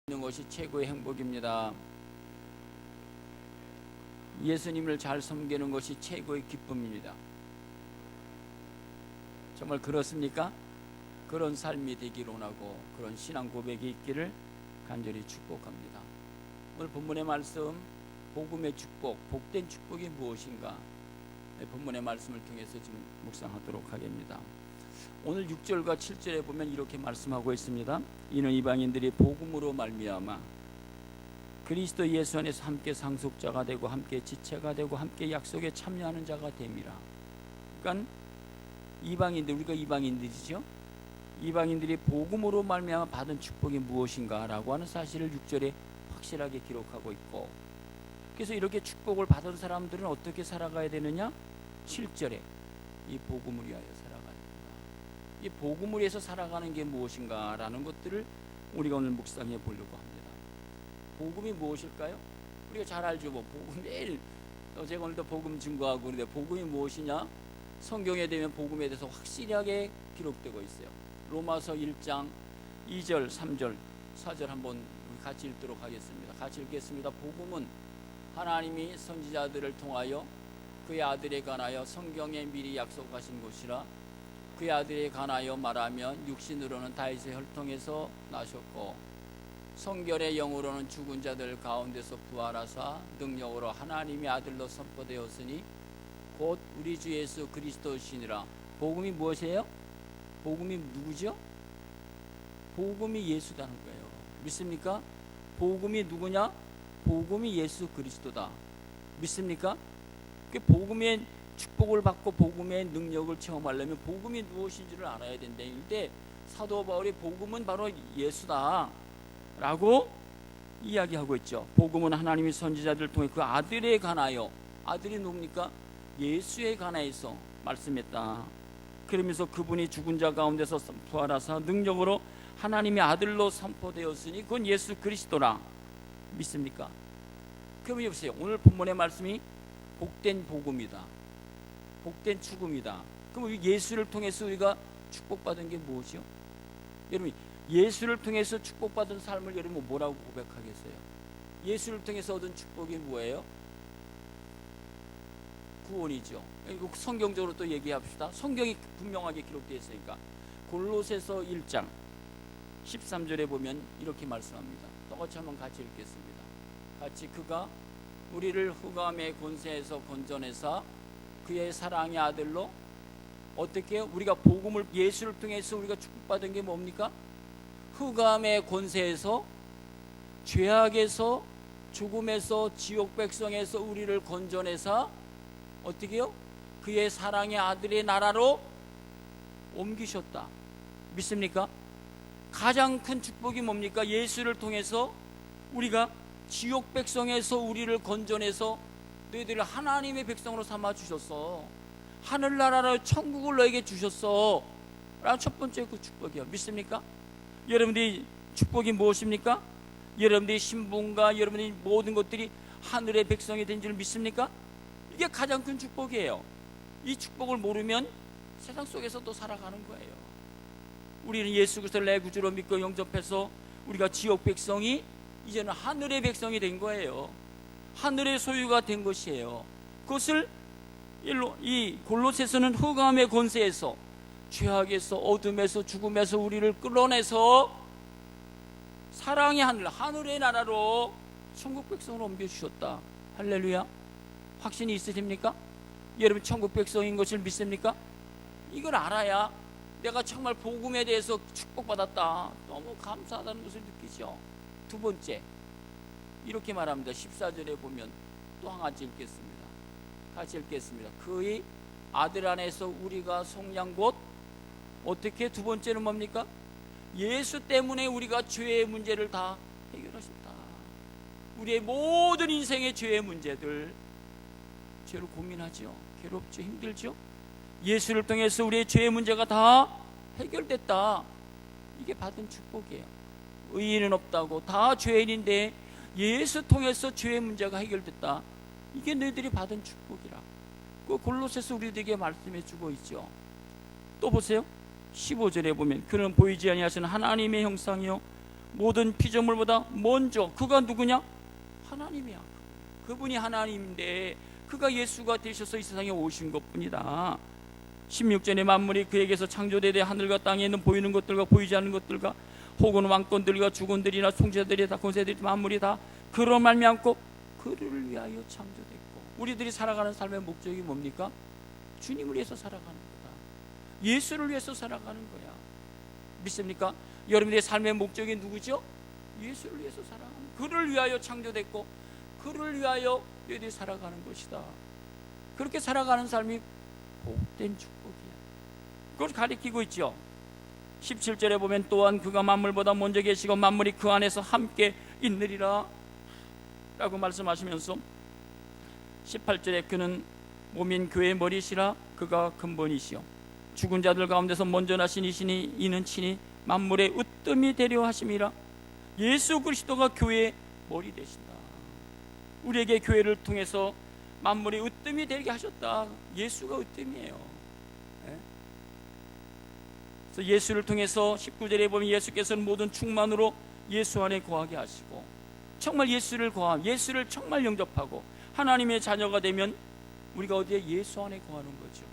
있는 것이 최고의 행복입니다. 예수님을 잘 섬기는 것이 최고의 기쁨입니다. 정말 그렇습니까? 그런 삶이 되기를 원하고 그런 신앙 고백이 있기를 간절히 축복합니다. 오늘 본문의 말씀, 복음의 축복, 복된 축복이 무엇인가? 본문의 말씀을 통해서 지금 묵상하도록 하겠습니다. 오늘 6절과 7절에 보면 이렇게 말씀하고 있습니다. 이는 이방인들이 복음으로 말미암아 그리스도 예수 안에서 함께 상속자가 되고 함께 지체가 되고 함께 약속에 참여하는 자가 됨이라. 그러니까 이방인들, 우리가 이방인들이죠. 이방인들이 복음으로 말미암아 받은 축복이 무엇인가라고 하는 사실을 6절에 확실하게 기록하고 있고, 그래서 이렇게 축복을 받은 사람들은 어떻게 살아가야 되느냐? 7절에 이 복음을 위하여 살아가야 된다. 이 복음을 위해서 살아가는 게 무엇인가라는 것들을 우리가 오늘 묵상해 보려고 합니다. 복음이 무엇일까요? 우리가 잘 알죠. 복음 매일 제가 오늘도 복음 증거하고 그런데 복음이 무엇이냐? 성경에 되면 복음에 대해서 확실하게 기록되고 있어요. 로마서 1장 2절, 3절, 4절 한번 우리 같이 읽도록 하겠습니다. 같이 읽겠습니다. 복음은 하나님이 선지자들을 통하여 그의 아들에 관하여 성경에 미리 약속하신 것이라. 그의 아들에 관하여 말하면 육신으로는 다윗의 혈통에서 나셨고 성결의 영으로는 죽은 자들 가운데서 부활하사 능력으로 하나님의 아들로 선포되었으니 곧 우리 주 예수 그리스도시니라. 복음이 무엇이에요? 복음이 누구죠? 복음이 예수다는 거예요. 믿습니까? 복음이 누구냐? 복음이 예수 그리스도다. 믿습니까? 그 복음의 축복을 받고 복음의 능력을 체험하려면 복음이 무엇인지를 알아야 된다는데, 사도 바울이 복음은 바로 예수다 라고 이야기하고 있죠. 복음은 하나님이 선지자들을 통해 그 아들에 관하여, 아들이 누굽니까? 예수에 관하여서 말씀했다. 그러면서 그분이 죽은 자 가운데서 부활하사 능력으로 하나님의 아들로 선포되었으니 그건 예수 그리스도라. 믿습니까? 그럼 여보세요, 오늘 본문의 말씀이 복된 복음이다, 복된 축음이다. 그럼 예수를 통해서 우리가 축복받은 게 무엇이요? 여러분, 예수를 통해서 축복받은 삶을 여러분 뭐라고 고백하겠어요? 예수를 통해서 얻은 축복이 뭐예요? 구원이죠. 성경적으로 또 얘기합시다. 성경이 분명하게 기록되어 있으니까 골로새서 1장 13절에 보면 이렇게 말씀합니다. 똑같이 한번 같이 읽겠습니다. 같이. 그가 우리를 흑암의 권세에서 건져내사 그의 사랑의 아들로 어떻게 해요? 우리가 복음을, 예수를 통해서 우리가 축복받은 게 뭡니까? 흑암의 권세에서, 죄악에서, 죽음에서, 지옥 백성에서 우리를 건져내사 어떻게 해요? 그의 사랑의 아들의 나라로 옮기셨다. 믿습니까? 가장 큰 축복이 뭡니까? 예수를 통해서 우리가 지옥 백성에서 우리를 건져내서 너희들을 하나님의 백성으로 삼아 주셨어. 하늘나라로 천국을 너에게 주셨어. 라는 첫 번째 그 축복이요. 믿습니까? 여러분들이 축복이 무엇입니까? 여러분들의 신분과 여러분들의 모든 것들이 하늘의 백성이 된 줄 믿습니까? 이게 가장 큰 축복이에요. 이 축복을 모르면 세상 속에서 또 살아가는 거예요. 우리는 예수 그리스도를 내 구주로 믿고 영접해서 우리가 지옥 백성이 이제는 하늘의 백성이 된 거예요. 하늘의 소유가 된 것이에요. 그것을 이 골로새서는 흑암의 권세에서, 죄악에서, 어둠에서, 죽음에서 우리를 끌어내서 사랑의 하늘, 하늘의 나라로 천국 백성으로 옮겨주셨다. 할렐루야. 확신이 있으십니까? 여러분 천국 백성인 것을 믿습니까? 이걸 알아야 내가 정말 복음에 대해서 축복받았다, 너무 감사하다는 것을 느끼죠. 두 번째, 이렇게 말합니다. 14절에 보면 또 한 가지 읽겠습니다. 같이 읽겠습니다. 그의 아들 안에서 우리가 속량 곧 어떻게, 두 번째는 뭡니까? 예수 때문에 우리가 죄의 문제를 다 해결하셨다. 우리의 모든 인생의 죄의 문제들, 죄로 고민하죠. 괴롭죠. 힘들죠. 예수를 통해서 우리의 죄의 문제가 다 해결됐다. 이게 받은 축복이에요. 의인은 없다고, 다 죄인인데 예수 통해서 죄의 문제가 해결됐다. 이게 너희들이 받은 축복이라. 그 골로새서 우리들에게 말씀해 주고 있죠. 또 보세요. 15절에 보면 그는 보이지 아니하시는 하나님의 형상이요 모든 피조물보다 먼저 그가 누구냐? 하나님이야. 그분이 하나님인데 그가 예수가 되셔서 이 세상에 오신 것뿐이다. 16절에 만물이 그에게서 창조되되 하늘과 땅에 있는 보이는 것들과 보이지 않는 것들과 혹은 왕권들과 주권들이나 총재들이 다 권세들이 만물이 다 그로 말미암고 그를 위하여 창조됐고. 우리들이 살아가는 삶의 목적이 뭡니까? 주님을 위해서 살아가는 거다. 예수를 위해서 살아가는 거야. 믿습니까? 여러분들의 삶의 목적이 누구죠? 예수를 위해서 살아가는, 그를 위하여 창조됐고 그를 위하여 너희들이 살아가는 것이다. 그렇게 살아가는 삶이 복된 축복이야. 그걸 가리키고 있죠. 17절에 보면 또한 그가 만물보다 먼저 계시고 만물이 그 안에서 함께 있느리라 라고 말씀하시면서 18절에 그는 몸인 교회의 머리시라 그가 근본이시요 죽은 자들 가운데서 먼저 나신 이시니 이는 친히 만물의 으뜸이 되려 하심이라. 예수 그리스도가 교회의 머리 되신다. 우리에게 교회를 통해서 만물의 으뜸이 되게 하셨다. 예수가 으뜸이에요. 그래서 예수를 통해서 19절에 보면 예수께서는 모든 충만으로 예수 안에 거하게 하시고, 정말 예수를 정말 영접하고 하나님의 자녀가 되면 우리가 어디에? 예수 안에 거하는 거죠.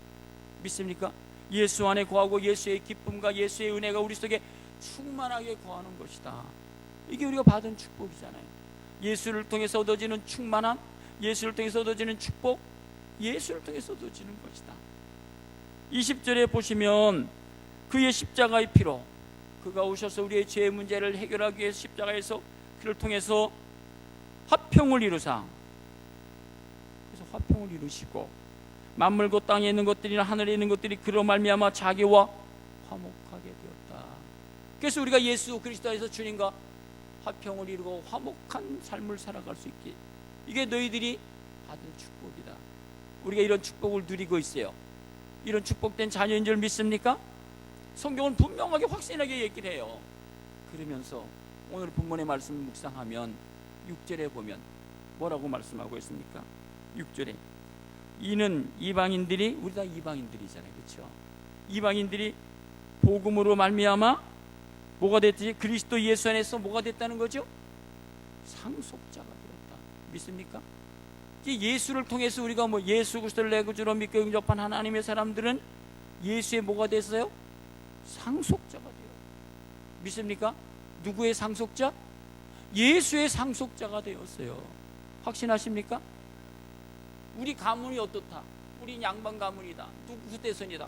믿습니까? 예수 안에 거하고 예수의 기쁨과 예수의 은혜가 우리 속에 충만하게 거하는 것이다. 이게 우리가 받은 축복이잖아요. 예수를 통해서 얻어지는 충만함, 예수를 통해서 얻어지는 축복, 예수를 통해서 얻어지는 것이다. 20절에 보시면 그의 십자가의 피로, 그가 오셔서 우리의 죄의 문제를 해결하기 위해서 십자가에서 그를 통해서 화평을 이루사, 그래서 화평을 이루시고 만물 곧 땅에 있는 것들이나 하늘에 있는 것들이 그로 말미암아 자기와 화목하게 되었다. 그래서 우리가 예수 그리스도에서 주님과 화평을 이루고 화목한 삶을 살아갈 수 있게, 이게 너희들이 받은 축복이다. 우리가 이런 축복을 누리고 있어요. 이런 축복된 자녀인 줄 믿습니까? 성경은 분명하게 확신하게 얘기를 해요. 그러면서 오늘 본문의 말씀을 묵상하면 6절에 보면 뭐라고 말씀하고 있습니까? 6절에 이는 이방인들이, 우리 다 이방인들이잖아요, 그렇죠? 이방인들이 복음으로 말미암아 뭐가 됐지? 그리스도 예수 안에서 뭐가 됐다는 거죠? 상속자가 되었다. 믿습니까? 예수를 통해서 우리가 예수 그리스도를 내 구주로 믿고 영접한 하나님의 사람들은 예수의 뭐가 됐어요? 상속자가 돼요. 믿습니까? 누구의 상속자? 예수의 상속자가 되었어요. 확신하십니까? 우리 가문이 어떻다? 우리 양반 가문이다. 누구 대선이다?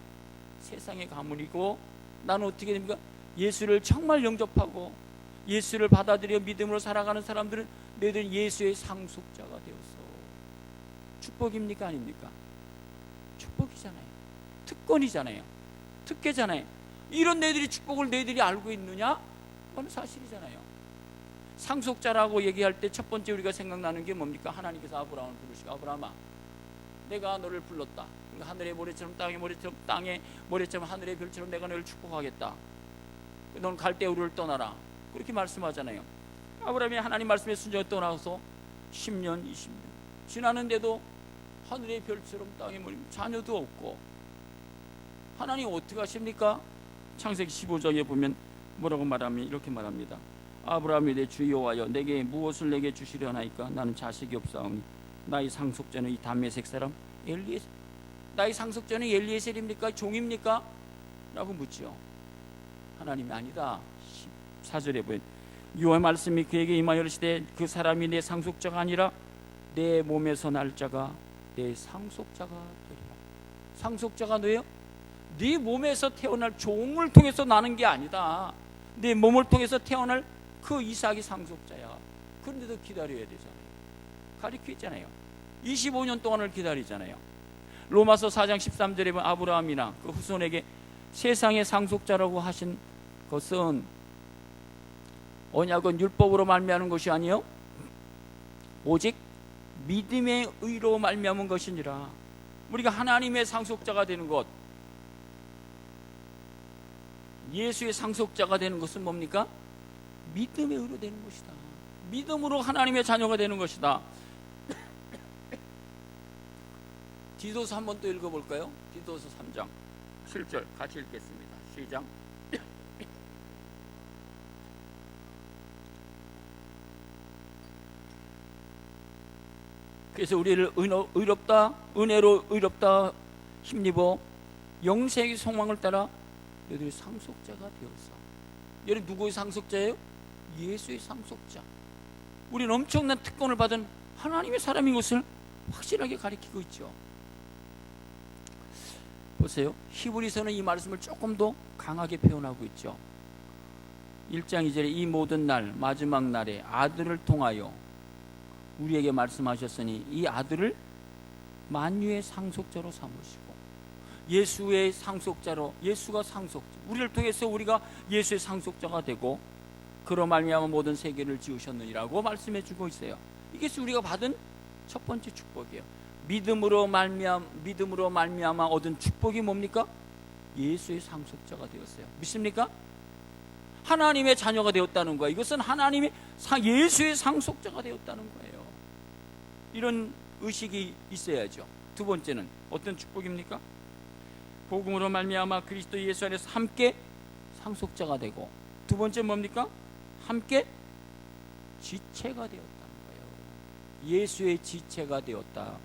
세상의 가문이고, 나는 어떻게 됩니까? 예수를 정말 영접하고 예수를 받아들여 믿음으로 살아가는 사람들은 너희들은 예수의 상속자가 되었어. 축복입니까? 아닙니까? 축복이잖아요. 특권이잖아요. 특혜잖아요. 이런 너희들이 축복을 너희들이 알고 있느냐? 그건 사실이잖아요. 상속자라고 얘기할 때 첫 번째 우리가 생각나는 게 뭡니까? 하나님께서 아브라함을 부르시고, 아브라함아, 내가 너를 불렀다. 하늘의 모래처럼 땅의 모래처럼, 땅의 모래처럼 하늘의 별처럼 내가 너를 축복하겠다. 넌 갈대우를 떠나라. 그렇게 말씀하잖아요. 아브라함이 하나님 말씀에 순종해 떠나서 10년, 20년 지나는데도 하늘의 별처럼 땅의 모래, 자녀도 없고. 하나님 어떻게 하십니까? 창세기 15장에 보면 뭐라고 말하면 이렇게 말합니다. 아브라함이 내 주 여호와여, 내게 무엇을 내게 주시려나이까? 나는 자식이 없사오니 나의 상속자는 이 담메색 사람 엘리에셀. 나의 상속자는 엘리에셀입니까? 종입니까? 라고 묻죠. 하나님이 아니다. 14절에 보면 여호와의 말씀이 그에게 임하여 이르시되 그 사람이 내 상속자가 아니라 내 몸에서 날 자가 내 상속자가 되리라. 상속자가 너예요? 네 몸에서 태어날 종을 통해서 나는 게 아니다. 네 몸을 통해서 태어날 그 이삭이 상속자야. 그런데도 기다려야 되잖아요. 가리켜 있잖아요. 25년 동안을 기다리잖아요. 로마서 4장 13절에 보면 아브라함이나 그 후손에게 세상의 상속자라고 하신 것은 언약은 율법으로 말미암은 것이 아니요 오직 믿음의 의로 말미암은 것이니라. 우리가 하나님의 상속자가 되는 것, 예수의 상속자가 되는 것은 뭡니까? 믿음의 의로 되는 것이다. 믿음으로 하나님의 자녀가 되는 것이다. 디도서 한번 또 읽어볼까요? 디도서 3장 7절 같이 읽겠습니다. 시작. 그래서 우리를 의롭다, 은혜로 의롭다 힘입어 영생의 소망을 따라 너희들이 상속자가 되었어. 여러분 누구의 상속자예요? 예수의 상속자. 우리는 엄청난 특권을 받은 하나님의 사람인 것을 확실하게 가리키고 있죠. 보세요. 히브리서는 이 말씀을 조금 더 강하게 표현하고 있죠. 1장 2절에 이 모든 날 마지막 날에 아들을 통하여 우리에게 말씀하셨으니 이 아들을 만유의 상속자로 삼으시고, 예수의 상속자로, 예수가 상속자, 우리를 통해서 우리가 예수의 상속자가 되고 그로 말미암아 모든 세계를 지으셨느니라고 말씀해 주고 있어요. 이것이 우리가 받은 첫 번째 축복이에요. 믿음으로 말미암아 얻은 축복이 뭡니까? 예수의 상속자가 되었어요. 믿습니까? 하나님의 자녀가 되었다는 거예요. 이것은 하나님의 예수의 상속자가 되었다는 거예요. 이런 의식이 있어야죠. 두 번째는 어떤 축복입니까? 복음으로 말미암아 그리스도 예수 안에서 함께 상속자가 되고, 두 번째 뭡니까? 함께 지체가 되었다는 거예요. 예수의 지체가 되었다.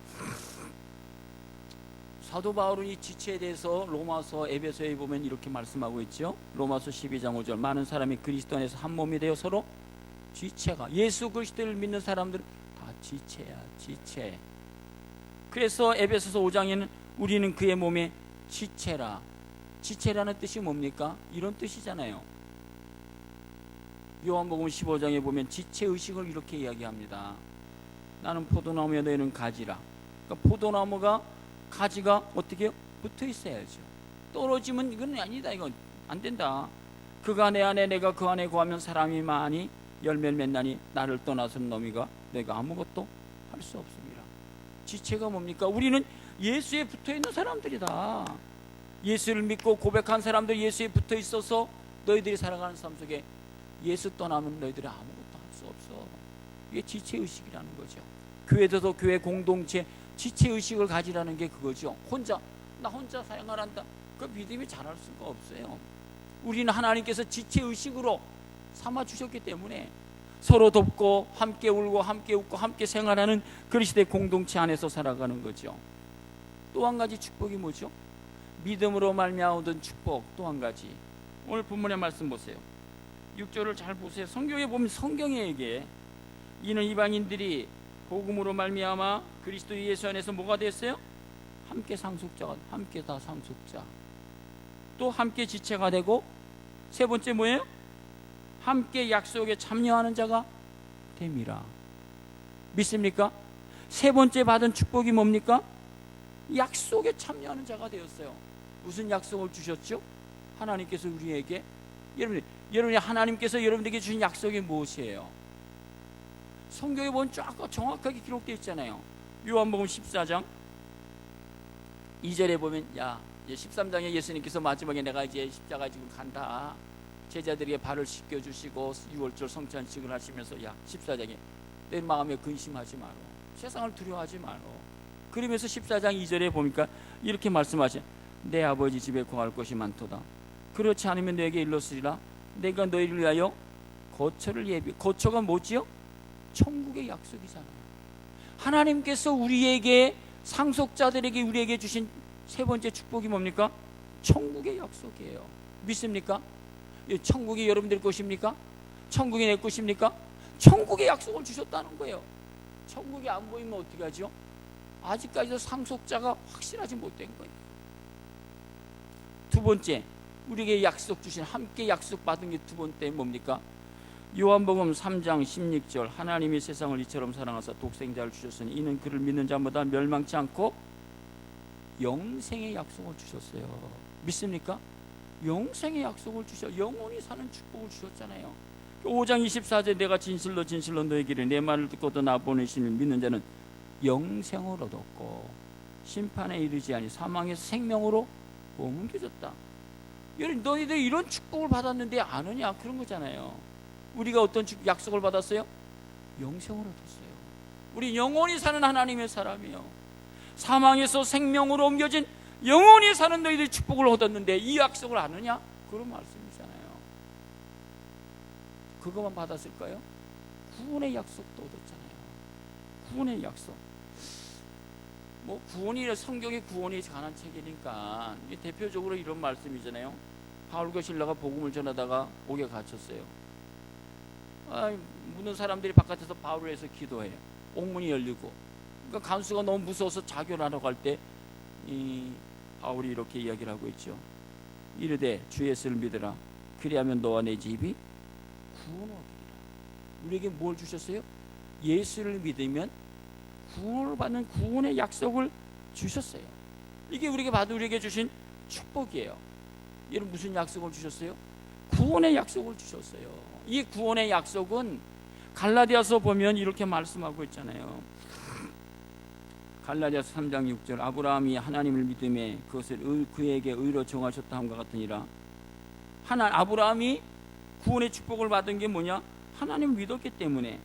사도 바울은 이 지체에 대해서 로마서, 에베소에 보면 이렇게 말씀하고 있죠. 로마서 12장 5절 많은 사람이 그리스도 안에서 한 몸이 되어 서로 지체가, 예수 그리스도를 믿는 사람들은 다 지체야, 지체. 그래서 에베소서 5장에는 우리는 그의 몸의 지체라. 지체라는 뜻이 뭡니까? 이런 뜻이잖아요. 요한복음 15장에 보면 지체의식을 이렇게 이야기합니다. 나는 포도나무에 너희는 가지라. 그러니까 포도나무가, 가지가 어떻게 해요? 붙어 있어야죠. 떨어지면 이건 아니다, 이건 안 된다. 그가 내 안에 내가 그 안에 거하면 사람이 많이 열매를 맺나니 나를 떠나서는 너희가 내가 아무것도 할 수 없습니다. 지체가 뭡니까? 우리는 예수에 붙어 있는 사람들이다. 예수를 믿고 고백한 사람들, 예수에 붙어 있어서 너희들이 살아가는 삶 속에 예수 떠나면 너희들이 아무것도 할 수 없어. 이게 지체의식이라는 거죠. 교회도 교회 공동체 지체의식을 가지라는 게 그거죠. 나 혼자 사역한다, 그 믿음이 자랄 수가 없어요. 우리는 하나님께서 지체의식으로 삼아주셨기 때문에 서로 돕고 함께 울고 함께 웃고 함께 생활하는 그리스도의 공동체 안에서 살아가는 거죠. 또 한 가지 축복이 뭐죠? 믿음으로 말미암아 얻은 축복. 또 한 가지, 오늘 본문의 말씀 보세요. 6절을 잘 보세요. 성경에 보면, 성경에 얘기해. 이는 이방인들이 복음으로 말미암아 그리스도 예수 안에서 뭐가 됐어요? 함께 상속자가, 함께 다 상속자. 또 함께 지체가 되고, 세 번째 뭐예요? 함께 약속에 참여하는 자가 됨이라. 믿습니까? 세 번째 받은 축복이 뭡니까? 약속에 참여하는 자가 되었어요. 무슨 약속을 주셨죠? 하나님께서 우리에게, 여러분이 하나님께서 여러분에게 주신 약속이 무엇이에요? 성경에 보면 쫙 정확하게 기록되어 있잖아요. 요한복음 14장 2절에 보면, 이제 13장에 예수님께서 마지막에 내가 이제 십자가 지금 간다, 제자들에게 발을 씻겨주시고 6월절 성찬식을 하시면서, 14장에 내 마음에 근심하지 마라, 세상을 두려워하지 마라. 그러면서 14장 2절에 보니까 이렇게 말씀하셔. 내 아버지 집에 거할 것이 많도다. 그렇지 않으면 너에게 일렀으리라. 내가 너희를 위하여 거처를 예비. 거처가 뭐지요? 천국의 약속이잖아요. 하나님께서 우리에게, 상속자들에게, 우리에게 주신 세 번째 축복이 뭡니까? 천국의 약속이에요. 믿습니까? 천국이 여러분들 것입니까? 천국이 내 것입니까? 천국의 약속을 주셨다는 거예요. 천국이 안 보이면 어떻게 하죠? 아직까지도 상속자가 확실하지 못된 거예요. 두 번째, 우리에게 약속 주신, 함께 약속 받은 게 두 번째 뭡니까? 요한복음 3장 16절 하나님이 세상을 이처럼 사랑하사 독생자를 주셨으니 이는 그를 믿는 자마다 멸망치 않고 영생의 약속을 주셨어요. 믿습니까? 영생의 약속을 주셔, 영원히 사는 축복을 주셨잖아요. 5장 24절 내가 진실로 진실로 너에게 이르노니 내 말을 듣고도 나 보내시는 믿는 자는 영생을 얻었고 심판에 이르지 아니 사망에서 생명으로 옮겨졌다. 여러분, 너희들이 이런 축복을 받았는데 아느냐, 그런 거잖아요. 우리가 어떤 약속을 받았어요? 영생을 얻었어요. 우리 영원히 사는 하나님의 사람이요, 사망에서 생명으로 옮겨진 영원히 사는 너희들이 축복을 얻었는데 이 약속을 아느냐? 그런 말씀이잖아요. 그것만 받았을까요? 구원의 약속도 얻었잖아요. 구원의 약속. 뭐 구원이 성경의 구원에 관한 책이니까 대표적으로 이런 말씀이잖아요. 바울과 실라가 복음을 전하다가 옥에 갇혔어요. 묻는 사람들이 바깥에서 바울을 위해서 기도해요. 옥문이 열리고, 그러니까 간수가 너무 무서워서 자결하러 갈 때 이 바울이 이렇게 이야기를 하고 있죠. 이르되 주 예수를 믿으라. 그리하면 너와 내 집이 구원을 얻으리라. 우리에게 뭘 주셨어요? 예수를 믿으면 구원을 받는 구원의 약속을 주셨어요. 이게 우리에게 주신 축복이에요. 여러분, 무슨 약속을 주셨어요? 구원의 약속을 주셨어요. 이 구원의 약속은 갈라디아서 보면 이렇게 말씀하고 있잖아요. 갈라디아서 3장 6절 아브라함이 하나님을 믿음에 그것을 그에게 의로 정하셨다 함과 같으니라. 아브라함이 구원의 축복을 받은 게 뭐냐? 하나님을 믿었기 때문에.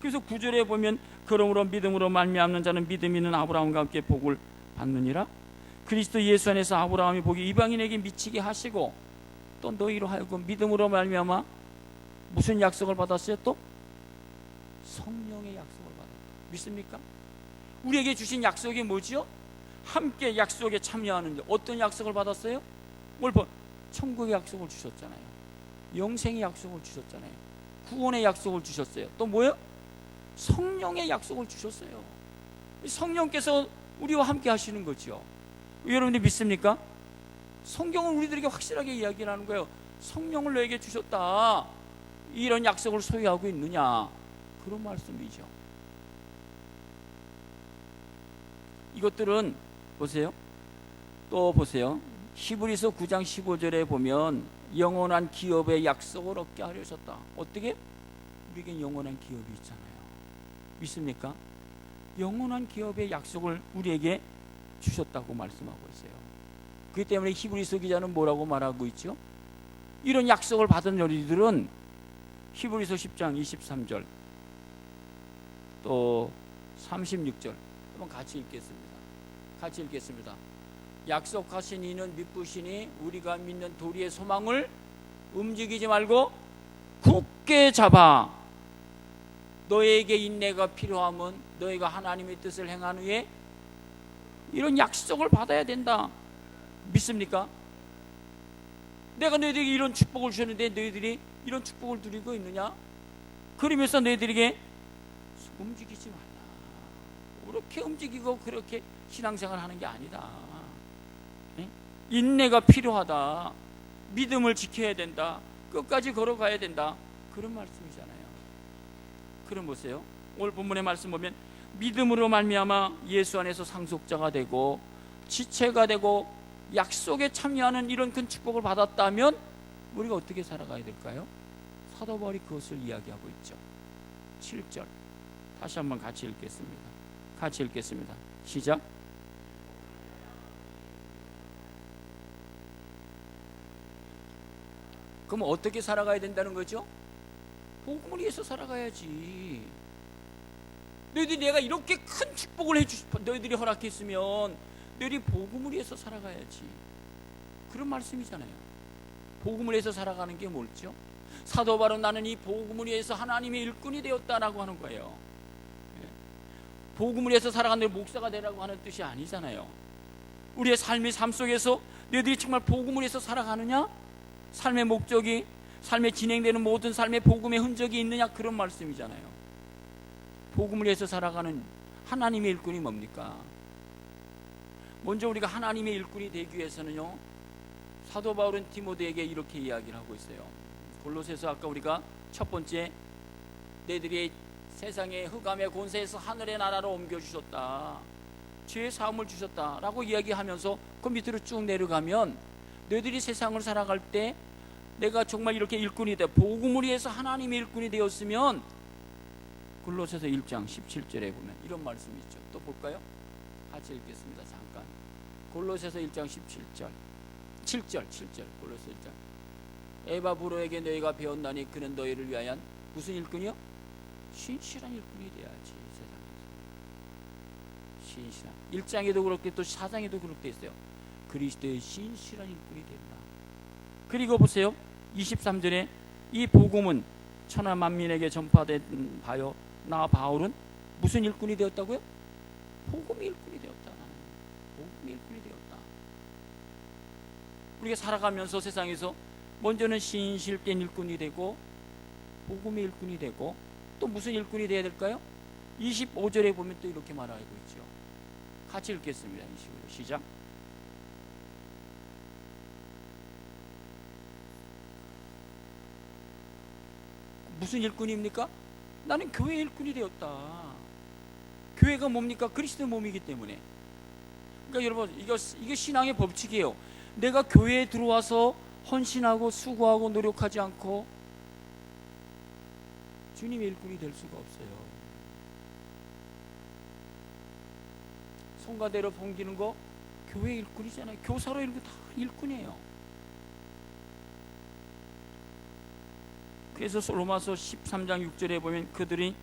그래서 9절에 보면 그러므로 믿음으로 말미암는 자는 믿음 있는 아브라함과 함께 복을 받느니라. 그리스도 예수 안에서 아브라함이 복이 이방인에게 미치게 하시고 또 너희로 하여금 믿음으로 말미암아 무슨 약속을 받았어요? 또 성령의 약속을 받았다. 믿습니까? 우리에게 주신 약속이 뭐지요? 함께 약속에 참여하는 자. 어떤 약속을 받았어요? 천국의 약속을 주셨잖아요. 영생의 약속을 주셨잖아요. 구원의 약속을 주셨어요. 또 뭐예요? 성령의 약속을 주셨어요. 성령께서 우리와 함께 하시는 거죠. 여러분들 믿습니까? 성경은 우리들에게 확실하게 이야기를 하는 거예요. 성령을 너에게 주셨다. 이런 약속을 소유하고 있느냐? 그런 말씀이죠. 이것들은 보세요. 또 보세요. 히브리서 9장 15절에 보면 영원한 기업의 약속을 얻게 하려셨다. 어떻게? 우리에겐 영원한 기업이 있잖아요. 믿습니까? 영원한 기업의 약속을 우리에게 주셨다고 말씀하고 있어요. 그렇기 때문에 히브리서 기자는 뭐라고 말하고 있죠? 이런 약속을 받은 우리들은 히브리서 10장 23절 또 36절 한번 같이 읽겠습니다. 약속하신 이는 믿으시니 우리가 믿는 도리의 소망을 움직이지 말고 굳게 잡아 너에게 인내가 필요하면 너희가 하나님의 뜻을 행한 후에 이런 약속을 받아야 된다. 믿습니까? 내가 너희들에게 이런 축복을 주셨는데 너희들이 이런 축복을 누리고 있느냐? 그러면서 너희들에게 움직이지 말라. 그렇게 움직이고 그렇게 신앙생활 하는 게 아니다. 인내가 필요하다. 믿음을 지켜야 된다. 끝까지 걸어가야 된다. 그런 말씀이잖아요. 그럼 보세요. 오늘 본문의 말씀 보면 믿음으로 말미암아 예수 안에서 상속자가 되고 지체가 되고 약속에 참여하는 이런 큰 축복을 받았다면 우리가 어떻게 살아가야 될까요? 사도 바울이 그것을 이야기하고 있죠. 7절 다시 한번 같이 읽겠습니다. 시작. 그럼 어떻게 살아가야 된다는 거죠? 복음을 위해서 살아가야지. 너희들이 내가 이렇게 큰 축복을 너희들이 허락했으면 너희들이 복음을 위해서 살아가야지. 그런 말씀이잖아요. 복음을 위해서 살아가는 게 뭘죠? 사도 바울은 나는 이 복음을 위해서 하나님의 일꾼이 되었다라고 하는 거예요. 복음을 위해서 살아가는 목사가 되라고 하는 뜻이 아니잖아요. 우리의 삶 속에서 너희들이 정말 복음을 위해서 살아가느냐? 삶의 목적이, 삶에 진행되는 모든 삶의 복음의 흔적이 있느냐? 그런 말씀이잖아요. 복음을 위해서 살아가는 하나님의 일꾼이 뭡니까? 먼저 우리가 하나님의 일꾼이 되기 위해서는요, 사도 바울은 디모데에게 이렇게 이야기를 하고 있어요. 골로새서 아까 우리가 첫 번째 너희들이 세상의 흑암의 권세에서 하늘의 나라로 옮겨주셨다, 죄의 사함을 주셨다라고 이야기하면서 그 밑으로 쭉 내려가면 너희들이 세상을 살아갈 때 내가 정말 이렇게 일꾼이 돼 복음을 위해서 하나님의 일꾼이 되었으면 골로새서 1장 17절에 보면 이런 말씀이 있죠. 또 볼까요? 같이 읽겠습니다. 잠깐. 골로새서 1장 17절 7절 골로새 1장 에바브로에게 너희가 배웠나니 그는 너희를 위하여 무슨 일꾼이요? 신실한 일꾼이 돼야지. 세상에서 신실한 1장에도 그렇게 또 4장에도 그렇게 있어요. 그리스도의 신실한 일꾼이 된다. 그리고 보세요. 23절에 이 복음은 천하 만민에게 전파된 바요 나 바울은 무슨 일꾼이 되었다고요? 복음의 일꾼이 되었다. 복음의 일꾼이 되었다. 우리가 살아가면서 세상에서 먼저는 신실된 일꾼이 되고 복음의 일꾼이 되고 또 무슨 일꾼이 되어야 될까요? 25절에 보면 또 이렇게 말하고 있죠. 같이 읽겠습니다. 25절 시작. 무슨 일꾼입니까? 나는 교회 일꾼이 되었다. 교회가 뭡니까? 그리스도의 몸이기 때문에. 그러니까 여러분, 이게 신앙의 법칙이에요. 내가 교회에 들어와서 헌신하고 수고하고 노력하지 않고 주님의 일꾼이 될 수가 없어요. 성가대로 섬기는 거 교회 일꾼이잖아요. 교사로 이런 거 다 일꾼이에요. 그래서 로마서 13장 6절에 보면 그들이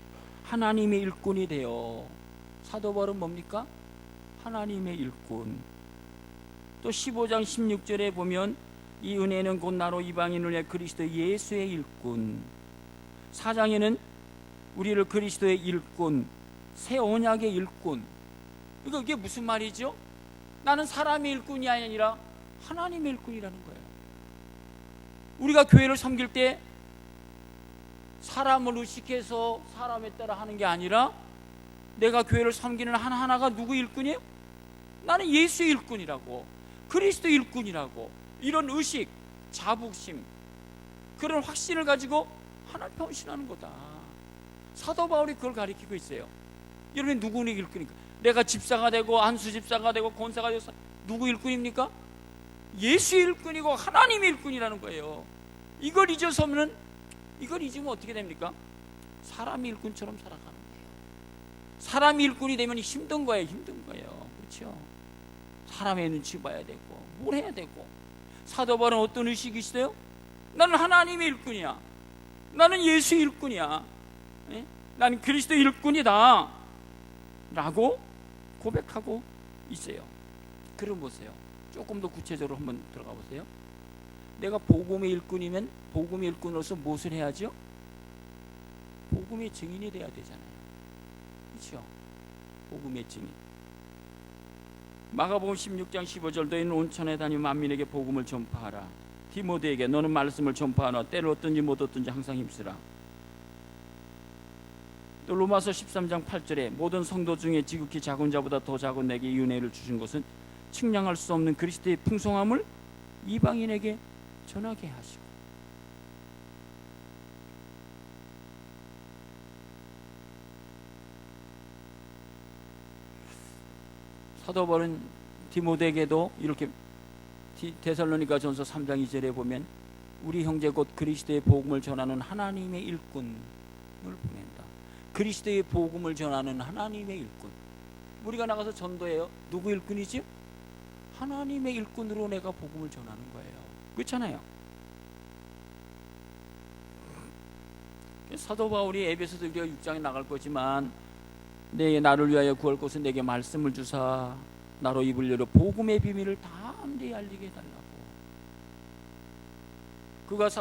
하나님의 일꾼이 되어, 사도 바울은 뭡니까? 하나님의 일꾼. 또 15장 16절에 보면 이 은혜는 곧 나로 이방인을 위해 그리스도 예수의 일꾼. 4장에는 우리를 그리스도의 일꾼, 새 언약의 일꾼. 그러니까 이게 무슨 말이죠? 나는 사람의 일꾼이 아니라 하나님의 일꾼이라는 거예요. 우리가 교회를 섬길 때 사람을 의식해서 사람에 따라 하는 게 아니라 내가 교회를 섬기는 하나하나가 누구 일꾼이에요? 나는 예수의 일꾼이라고, 그리스도 일꾼이라고, 이런 의식, 자부심, 그런 확신을 가지고 하나님 앞에 헌신하는 거다. 사도 바울이 그걸 가리키고 있어요. 여러분, 누구의 일꾼입니까? 내가 집사가 되고 안수 집사가 되고 권사가 되어서 누구 일꾼입니까? 예수의 일꾼이고 하나님의 일꾼이라는 거예요. 이걸 잊으면 어떻게 됩니까? 사람의 일꾼처럼 살아가는 거예요. 사람의 일꾼이 되면 힘든 거예요. 그렇죠? 사람의 눈치 봐야 되고 뭘 해야 되고. 사도 바울은 어떤 의식이 있어요? 나는 하나님의 일꾼이야. 나는 예수의 일꾼이야. 네? 나는 그리스도의 일꾼이다 라고 고백하고 있어요. 그럼 보세요. 조금 더 구체적으로 한번 들어가 보세요. 내가 복음의 일꾼이면 복음의 일꾼으로서 무엇을 해야죠? 복음의 증인이 돼야 되잖아요. 그렇죠? 복음의 증인. 마가복음 16장 15절 너희는 온천에 다니며 만민에게 복음을 전파하라. 디모데에게 너는 말씀을 전파하라. 때를 얻든지 못 얻든지 항상 힘쓰라. 또 로마서 13장 8절에 모든 성도 중에 지극히 작은 자보다 더 작은 내게 이 은혜를 주신 것은 측량할 수 없는 그리스도의 풍성함을 이방인에게 전하게 하시고. 사도 바울은 디모데에게도 이렇게 데살로니가 전서 3장 2절에 보면 우리 형제 곧 그리스도의 복음을 전하는 하나님의 일꾼을 보낸다. 그리스도의 복음을 전하는 하나님의 일꾼. 우리가 나가서 전도해요. 누구 일꾼이지? 하나님의 일꾼으로 내가 복음을 전하는 거예요. 그렇잖아요. 사도 바울이 에베소서 우리가 6장에 나갈 거지만 나를 위하여 구할 것은 내게 말씀을 주사 나로 입을 열어 복음의 비밀을 다 함께 알리게 해달라고.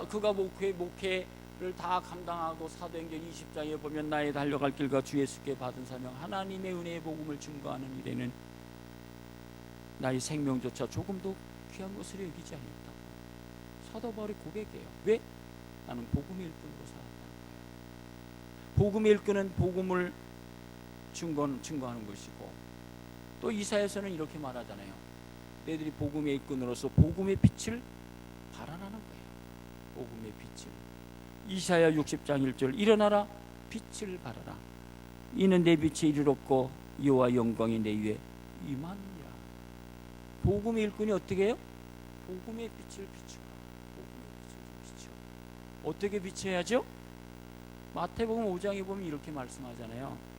그가 목회를 다 감당하고 사도행전 20장에 보면 나의 달려갈 길과 주 예수께 받은 사명 하나님의 은혜의 복음을 증거하는 일에는 나의 생명조차 조금도 귀한 것으로 여기지 않았다고 사도 바울이 고백해요. 왜? 나는 복음의 일꾼으로 살았다는 거예요. 복음의 일꾼은 복음을 증거하는 것이고, 또 이사야서는 이렇게 말하잖아요. 너희들이 복음의 일꾼으로서 복음의 빛을 발하라는 거예요. 복음의 빛을. 이사야 60장 1절 일어나라 빛을 발하라. 이는 내 빛이 이르렀고 여호와 영광이 내 위에 임하느니라. 복음의 일꾼이 어떻게 해요? 복음의 빛을 비추라. 복음의 빛을 비추어. 어떻게 비춰야죠? 마태복음 5장에 보면 이렇게 말씀하잖아요.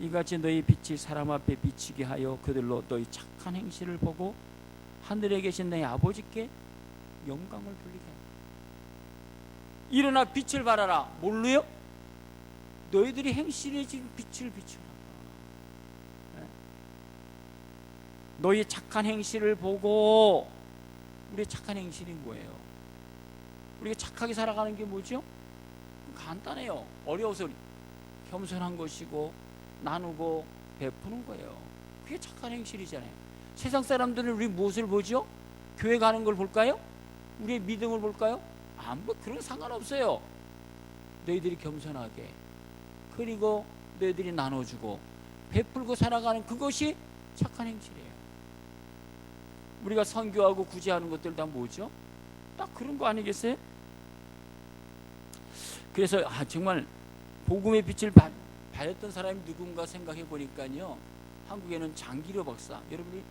이같이 너희 빛이 사람 앞에 비치게 하여 그들로 너희 착한 행실을 보고 하늘에 계신 너희 아버지께 영광을 돌리게 하라. 일어나 빛을 발하라. 뭘로요? 너희들이 행실에 지금 빛을 비춰라. 너희 착한 행실을 보고. 우리의 착한 행실이 뭐예요? 우리가 착하게 살아가는 게 뭐죠? 간단해요. 어려워서 겸손한 것이고 나누고 베푸는 거예요. 그게 착한 행실이잖아요. 세상 사람들은 우리 무엇을 보죠? 교회 가는 걸 볼까요? 우리의 믿음을 볼까요? 뭐 그런 거 상관없어요. 너희들이 겸손하게, 그리고 너희들이 나눠주고 베풀고 살아가는 그것이 착한 행실이에요. 우리가 선교하고 구제하는 것들 다 뭐죠? 딱 그런 거 아니겠어요? 그래서 정말 복음의 빛을 발했던 사람이 누군가 생각해 보니까요, 한국에는 장기려 박사, 여러분이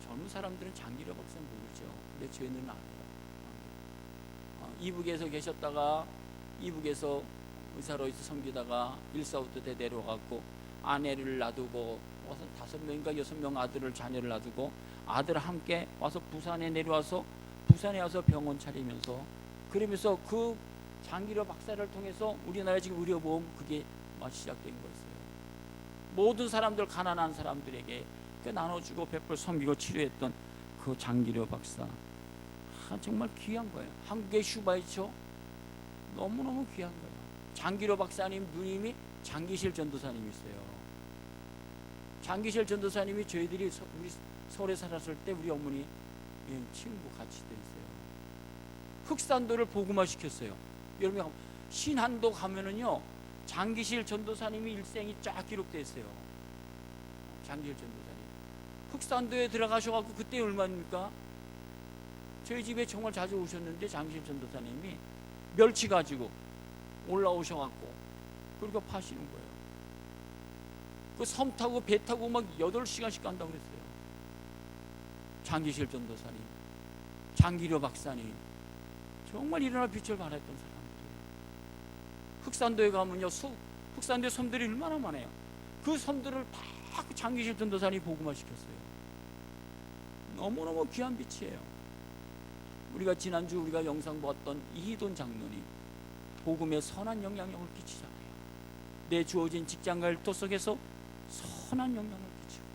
젊은 사람들은 장기려 박사 모르죠. 근데 저희는 알아요. 이북에서 계셨다가 이북에서 의사로서 섬기다가 145도 대 내려가고 아내를 놔두고 와서 5명인가 6명 아들을 자녀를 놔두고 아들과 함께 와서 부산에 내려와서 부산에 와서 병원 차리면서, 그러면서 그 장기려 박사를 통해서 우리나라 지금 의료보험 그게 시작된 거였어요. 모든 사람들, 가난한 사람들에게 나눠주고 베풀 섬기고 치료했던 그 장기려 박사, 정말 귀한 거예요. 한국의 슈바이처 너무너무 귀한 거예요. 장기려 박사님 누님이 장기실 전도사님이었어요. 장기실 전도사님이 저희들이 우리 서울에 살았을 때 우리 어머니 친구 같이 돼 있어요. 흑산도를 복음화 시켰어요. 여러분 신한도 가면은요, 장기실 전도사님이 일생이 쫙 기록되어 있어요. 장기실 전도사님 흑산도에 들어가셔갖고 그때 얼마입니까? 저희 집에 정말 자주 오셨는데 장기실 전도사님이 멸치 가지고 올라오셔갖고 그러니까 파시는 거예요. 그 섬 타고 배 타고 막 8시간씩 간다고 그랬어요. 장기실 전도사님, 장기려 박사님, 정말 일어날 빛을 발했던 사람들이에요. 흑산도에 가면요, 흑산도에 섬들이 얼마나 많아요. 그 섬들을 다 장기실 전도사님이 복음화 시켰어요. 너무너무 귀한 빛이에요. 우리가 지난주 우리가 영상 보았던 이희돈 장로님, 복음에 선한 영향력을 끼치잖아요. 내 주어진 직장과 일터 속에서 선한 영향을 끼치고,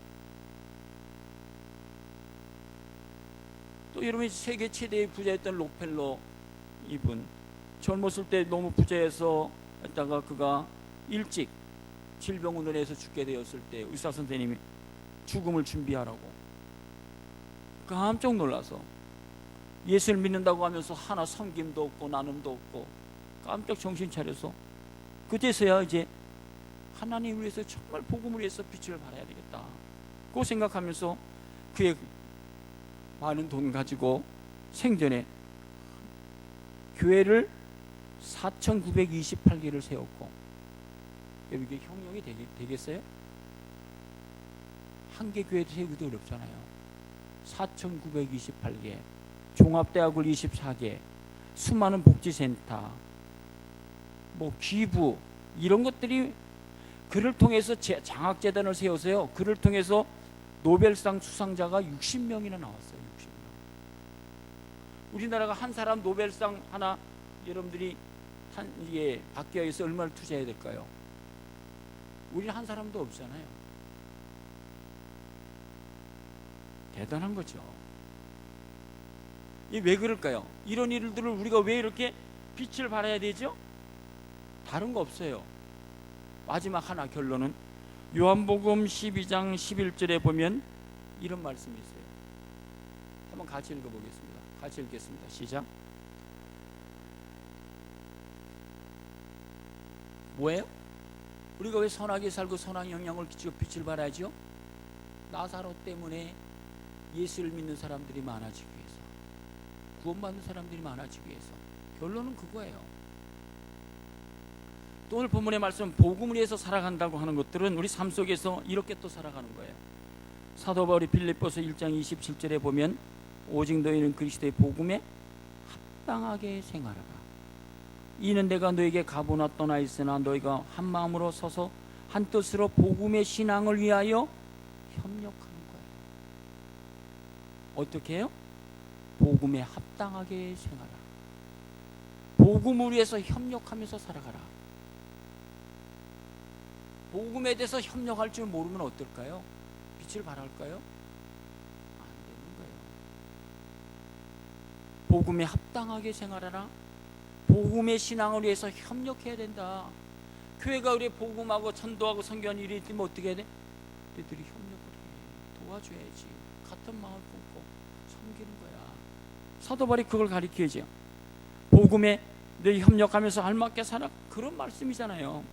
또 여러분이 세계 최대의 부자였던 록펠러 이분, 젊었을 때 너무 부자해서 했다가 그가 일찍 질병으로 인해서 죽게 되었을 때 의사 선생님이 죽음을 준비하라고 깜짝 놀라서 예수를 믿는다고 하면서 하나 섬김도 없고 나눔도 없고 깜짝 정신 차려서 그때서야 이제 하나님 위해서 정말 복음을 위해서 빛을 발해야 되겠다 그 생각하면서 그의 많은 돈 가지고 생전에 교회를 4,928개를 세웠고, 이게 형용이 되겠어요? 한 개 교회 세우기도 어렵잖아요. 4,928개, 종합대학을 24개, 수많은 복지센터, 기부, 이런 것들이 그를 통해서 장학재단을 세워서요, 그를 통해서 노벨상 수상자가 60명이나 나왔어요. 60명. 우리나라가 한 사람 노벨상 하나 여러분들이 이게 받기 위해서 얼마를 투자해야 될까요? 우리는 한 사람도 없잖아요. 대단한 거죠. 이 왜 그럴까요? 이런 일들을 우리가 왜 이렇게 빛을 발해야 되죠? 다른 거 없어요. 마지막 하나 결론은 요한복음 12장 11절에 보면 이런 말씀이 있어요. 한번 같이 읽어보겠습니다. 같이 읽겠습니다. 시작. 뭐예요? 우리가 왜 선하게 살고 선한 영향을 끼치고 빛을 발하죠? 나사로 때문에 예수를 믿는 사람들이 많아지기 위해서, 구원받는 사람들이 많아지기 위해서. 결론은 그거예요. 또 오늘 본문의 말씀, 복음을 위해서 살아간다고 하는 것들은 우리 삶 속에서 이렇게 또 살아가는 거예요. 사도 바울이 빌립보서 1장 27절에 보면 오직 너희는 그리스도의 복음에 합당하게 생활하라. 이는 내가 너에게 가보나 떠나 있으나 너희가 한 마음으로 서서 한 뜻으로 복음의 신앙을 위하여 협력하는 거예요. 어떻게 해요? 복음에 합당하게 생활하라. 복음을 위해서 협력하면서 살아가라. 복음에 대해서 협력할 줄 모르면 어떨까요? 빛을 발할까요? 안 되는 거예요. 복음에 합당하게 생활하라. 복음의 신앙을 위해서 협력해야 된다. 교회가 우리 복음하고 전도하고 선교하는 일이 있으면 어떻게 해야 돼? 너희들이 협력을 해. 도와줘야지. 같은 마음 품고 섬기는 거야. 사도 바울이 그걸 가리켜야죠. 복음에 너희 협력하면서 알맞게 살아. 그런 말씀이잖아요.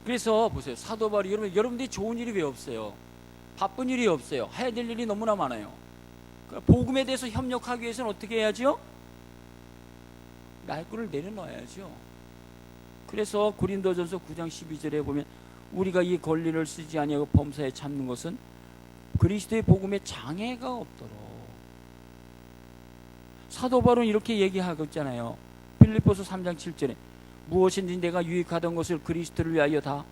그래서 보세요. 사도 바울이 여러분들이 좋은 일이 왜 없어요? 바쁜 일이 없어요. 해야 될 일이 너무나 많아요. 그러니까 복음에 대해서 협력하기 위해서는 어떻게 해야죠? 날구를 내려놔야죠. 그래서 고린도전서 9장 12절에 보면 우리가 이 권리를 쓰지 아니하고 범사에 참는 것은 그리스도의 복음에 장애가 없도록. 사도 바울은 이렇게 얘기하고 있잖아요. 빌립보서 3장 7절에 무엇인지 내가 유익하던 것을 그리스도를 위하여 다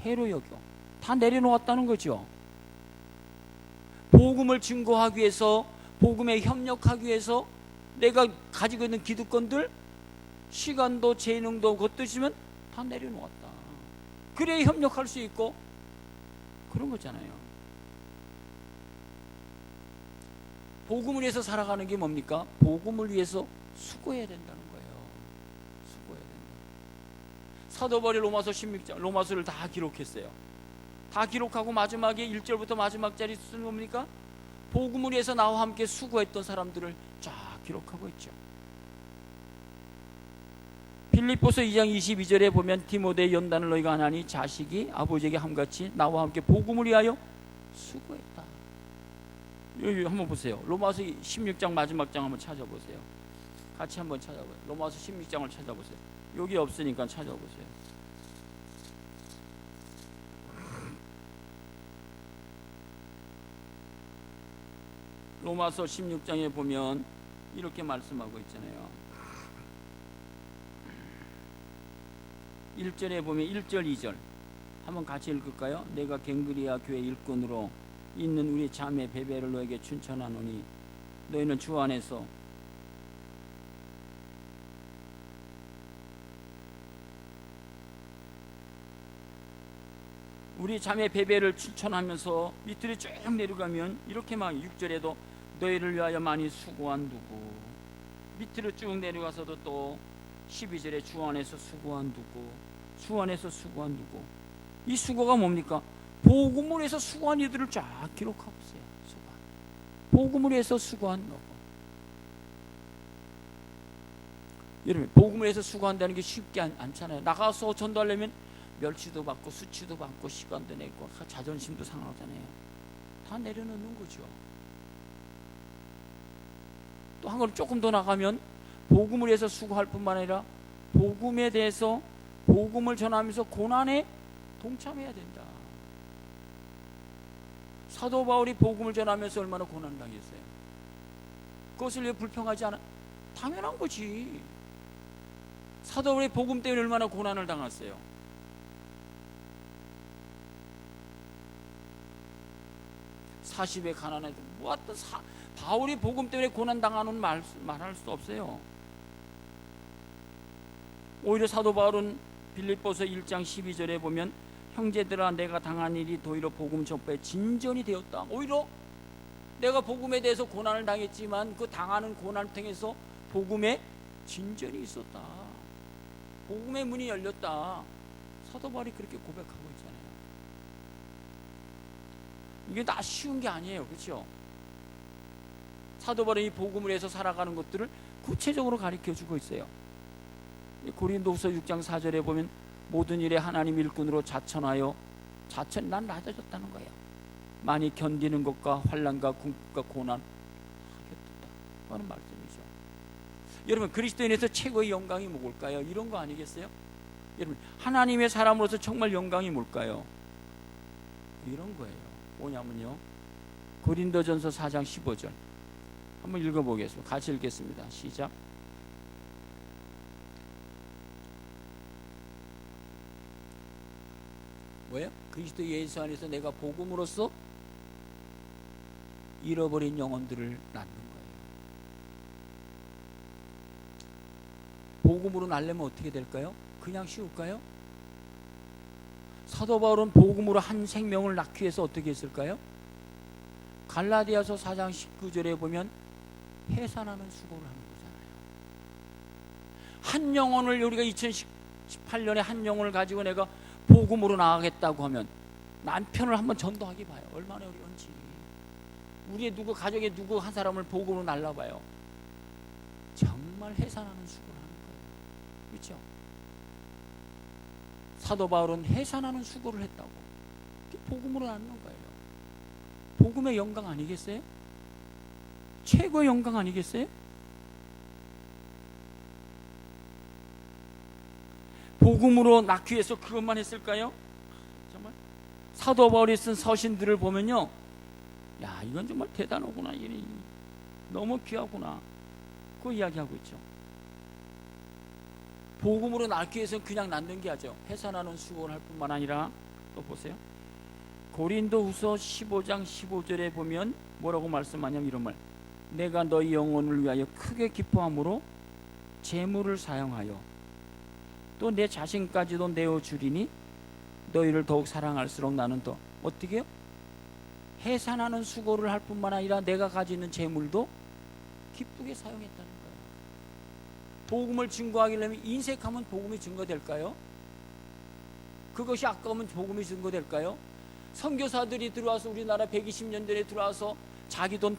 해로 여겨. 다 내려놓았다는 거죠. 복음을 증거하기 위해서, 복음에 협력하기 위해서 내가 가지고 있는 기득권들, 시간도 재능도 그것도 있으면 다 내려놓았다. 그래야 협력할 수 있고 그런 거잖아요. 복음을 위해서 살아가는 게 뭡니까? 복음을 위해서 수고해야 된다는 거예요. 수고해야 된다. 사도 바울이 로마서 16장, 로마서를 다 기록했어요. 다 기록하고 마지막에 1절부터 마지막 자리 쓰는 겁니까? 복음을 위해서 나와 함께 수고했던 사람들을 쫙 기록하고 있죠. 빌립보서 2장 22절에 보면 디모데의 연단을 너희가 하나니 자식이 아버지에게 함같이 나와 함께 복음을 위하여 수고했다. 여기 한번 보세요. 로마서 16장 마지막 장 한번 찾아보세요. 같이 한번 찾아보세요. 로마서 16장을 찾아보세요. 여기 없으니까 찾아보세요. 로마서 16장에 보면 이렇게 말씀하고 있잖아요. 1절에 보면 1절 2절 한번 같이 읽을까요? 내가 갱그리아 교회 일꾼으로 있는 우리 자매 베베를 너에게 춘천하노니 너희는 주 안에서 우리 자매 베베를 춘천하면서 밑으로 쭉 내려가면 이렇게 막 6절에도 너희를 위하여 많이 수고한 누구, 밑으로 쭉 내려가서도 또 12절에 주 안에서 수고한 누구, 주 안에서 수고한 누구. 이 수고가 뭡니까? 복음을 위해서 수고한 이들을 쫙 기록하고 있어요. 복음을 위해서 수고한 누구. 여러분, 복음을 위해서 수고한다는 게 쉽지 않잖아요. 나가서 전도하려면 멸치도 받고 수치도 받고 시간도 내고 자존심도 상하잖아요. 다 내려놓는 거죠. 또 한 걸음 조금 더 나가면 복음을 위해서 수고할 뿐만 아니라 복음에 대해서 복음을 전하면서 고난에 동참해야 된다. 사도 바울이 복음을 전하면서 얼마나 고난을 당했어요. 그것을 왜 불평하지 않아? 당연한 거지. 사도 바울이 복음 때문에 얼마나 고난을 당했어요. 사십에 가난해도 뭐하던 바울이 복음 때문에 고난 당하는 말할 수 없어요. 오히려 사도 바울은 빌립보서 1장 12절에 보면 형제들아 내가 당한 일이 도리어 복음 전파에 진전이 되었다. 오히려 내가 복음에 대해서 고난을 당했지만 그 당하는 고난을 통해서 복음에 진전이 있었다. 복음의 문이 열렸다. 사도 바울이 그렇게 고백하고 있잖아요. 이게 다 쉬운 게 아니에요. 그렇죠? 사도 바울이 복음을 해서 살아가는 것들을 구체적으로 가르쳐주고 있어요. 고린도후서 6장 4절에 보면 모든 일에 하나님 일꾼으로 자천하여 난 낮아졌다는 거예요. 많이 견디는 것과 환난과 궁극과 고난 하겠다 하는 말씀이죠. 여러분, 그리스도인에서 최고의 영광이 뭘까요? 이런 거 아니겠어요? 여러분, 하나님의 사람으로서 정말 영광이 뭘까요? 이런 거예요. 뭐냐면요, 고린도전서 4장 15절 한번 읽어보겠습니다. 같이 읽겠습니다. 시작. 뭐예요? 그리스도 예수 안에서 내가 복음으로써 잃어버린 영혼들을 낳는 거예요. 복음으로 낳으려면 어떻게 될까요? 그냥 쉬울까요? 사도 바울은 복음으로 한 생명을 낳기 위해서 어떻게 했을까요? 갈라디아서 4장 19절에 보면 해산하는 수고를 하는 거잖아요. 한 영혼을, 우리가 2018년에 한 영혼을 가지고 내가 복음으로 나가겠다고 하면 남편을 한번 전도하기 봐요. 얼마나 어려운지. 우리의 누구 가족의 누구 한 사람을 복음으로 날라봐요. 정말 해산하는 수고를 하는 거예요. 그렇죠? 사도 바울은 해산하는 수고를 했다고. 복음으로 낳는 거예요. 복음의 영광 아니겠어요? 최고의 영광 아니겠어요? 복음으로 낳기 위해서 그것만 했을까요? 정말 사도 바울이 쓴 서신들을 보면요, 야, 이건 정말 대단하구나, 너무 귀하구나, 그 이야기하고 있죠. 복음으로 낳기 위해서는 그냥 낳는 게 아니죠. 해산하는 수고를 할 뿐만 아니라, 또 보세요, 고린도후서 15장 15절에 보면 뭐라고 말씀하냐면 이런 말: 내가 너희 영혼을 위하여 크게 기뻐함으로 재물을 사용하여 또 내 자신까지도 내어주리니 너희를 더욱 사랑할수록 나는 더 어떻게 해요? 해산하는 수고를 할 뿐만 아니라 내가 가지고 있는 재물도 기쁘게 사용했다는 거예요. 복음을 증거하려면 인색하면 복음이 증거될까요? 그것이 아까우면 복음이 증거될까요? 선교사들이 들어와서 우리나라 120년 전에 들어와서 자기 돈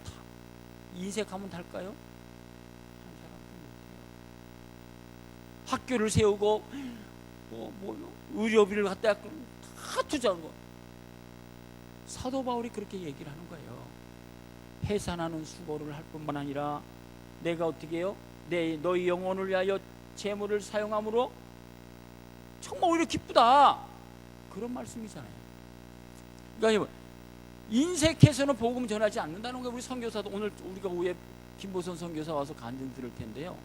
인색하면 달까요? 학교를 세우고 의료비를 갖다 다 투자한 거. 사도 바울이 그렇게 얘기를 하는 거예요. 해산하는 수고를 할 뿐만 아니라 내가 어떻게 해요? 너희 영혼을 위하여 재물을 사용함으로 정말 오히려 기쁘다, 그런 말씀이잖아요. 그러니까 인색해서는 복음 전하지 않는다는 거예요. 우리 선교사도 오늘 우리가 오후에 김보선 선교사 와서 간증 들을 텐데요,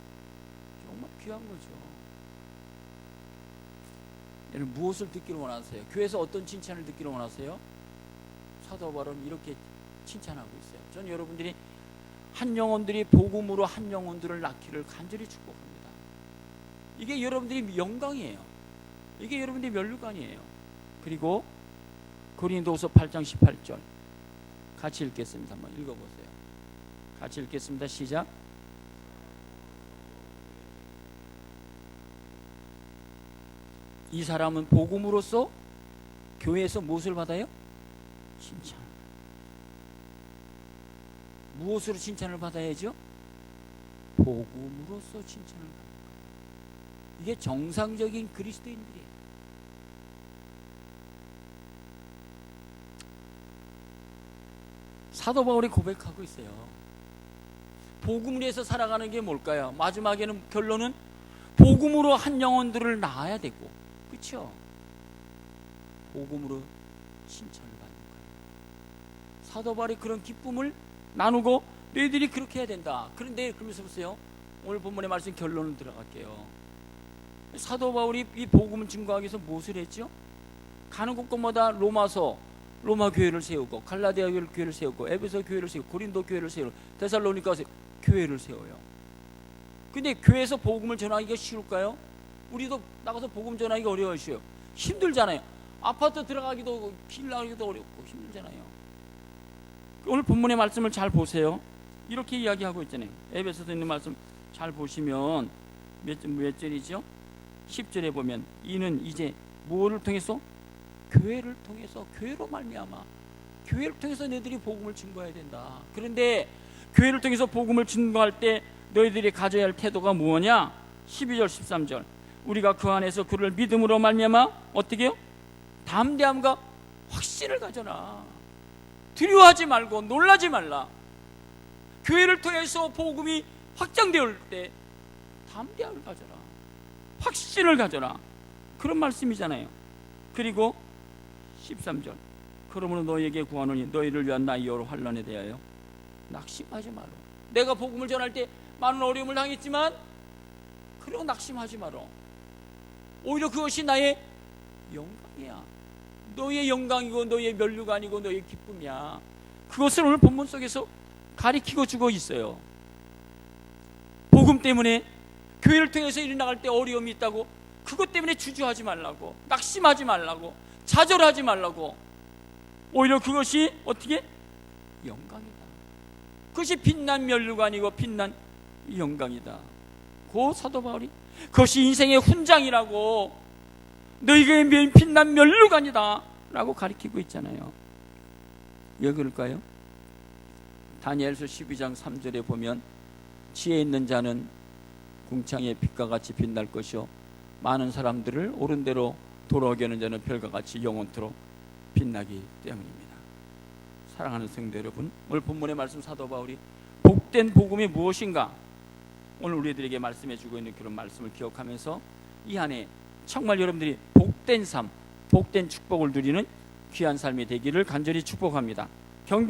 정말 귀한 거죠. 여러분, 무엇을 듣기를 원하세요? 교회에서 어떤 칭찬을 듣기를 원하세요? 사도 바울은 이렇게 칭찬하고 있어요. 저는 여러분들이 한 영혼들이 복음으로 한 영혼들을 낳기를 간절히 축복합니다. 이게 여러분들이 영광이에요. 이게 여러분들이 면류관이에요. 그리고 고린도후서 8장 18절 같이 읽겠습니다. 한번 읽어보세요. 같이 읽겠습니다. 시작. 이 사람은 복음으로써 교회에서 무엇을 받아요? 칭찬. 무엇으로 칭찬을 받아야죠? 복음으로써 칭찬을 받는 거예요. 이게 정상적인 그리스도인들이에요. 사도 바울이 고백하고 있어요. 복음을 위해서 살아가는 게 뭘까요? 마지막에는 결론은 복음으로 한 영혼들을 낳아야 되고, 그렇죠? 복음으로 칭찬을 받는 거예요. 사도 바울이 그런 기쁨을 나누고 너희들이 그렇게 해야 된다. 그런데 그러면서 보세요, 오늘 본문의 말씀 결론을 들어갈게요. 사도 바울이 이 복음을 증거하기 위해서 무엇을 했죠? 가는 곳곳마다 로마 교회를 세우고, 갈라디아 교회를 세우고, 에베소 교회를 세우고, 고린도 교회를 세우고, 데살로니가 교회를 세워요. 근데 교회에서 복음을 전하기가 쉬울까요? 우리도 나가서 복음 전하기가 어려워요. 힘들잖아요. 아파트 들어가기도, 길 나가기도 어렵고 힘들잖아요. 오늘 본문의 말씀을 잘 보세요. 이렇게 이야기하고 있잖아요. 에베소서 있는 말씀 잘 보시면 몇 절이죠? 10절에 보면 이는 이제 무엇을 통해서? 교회를 통해서, 교회로 말미암아, 교회를 통해서 너희들이 복음을 증거해야 된다. 그런데 교회를 통해서 복음을 증거할 때 너희들이 가져야 할 태도가 뭐냐? 12절 13절 우리가 그 안에서 그를 믿음으로 말미암아 어떻게 해요? 담대함과 확신을 가져라. 두려워하지 말고 놀라지 말라. 교회를 통해서 복음이 확장되올 때 담대함을 가져라, 확신을 가져라, 그런 말씀이잖아요. 그리고 13절 그러므로 너희에게 구하노니 너희를 위한 나의 여러 환난에 대하여 낙심하지 마라. 내가 복음을 전할 때 많은 어려움을 당했지만 그리고 낙심하지 마라. 오히려 그것이 나의 영광이야. 너희의 영광이고 너희의 면류관이고 너희의 기쁨이야. 그것을 오늘 본문 속에서 가리키고 주고 있어요. 복음 때문에 교회를 통해서 일이 나갈 때 어려움이 있다고 그것 때문에 주저하지 말라고, 낙심하지 말라고, 좌절하지 말라고. 오히려 그것이 어떻게? 영광이다. 그것이 빛난 면류관이고 빛난 영광이다. 그 사도 바울이 그것이 인생의 훈장이라고, 너희에게 빛난 면류관이다 라고 가리키고 있잖아요. 왜 그럴까요? 다니엘서 12장 3절에 보면 지혜 있는 자는 궁창의 빛과 같이 빛날 것이요 많은 사람들을 옳은 대로 돌아오게 하는 자는 별과 같이 영원토록 빛나기 때문입니다. 사랑하는 성도 여러분, 오늘 본문의 말씀 사도 바울이 복된 복음이 무엇인가 오늘 우리들에게 말씀해 주고 있는 그런 말씀을 기억하면서 이 한 해 정말 여러분들이 복된 삶, 복된 축복을 누리는 귀한 삶이 되기를 간절히 축복합니다. 경배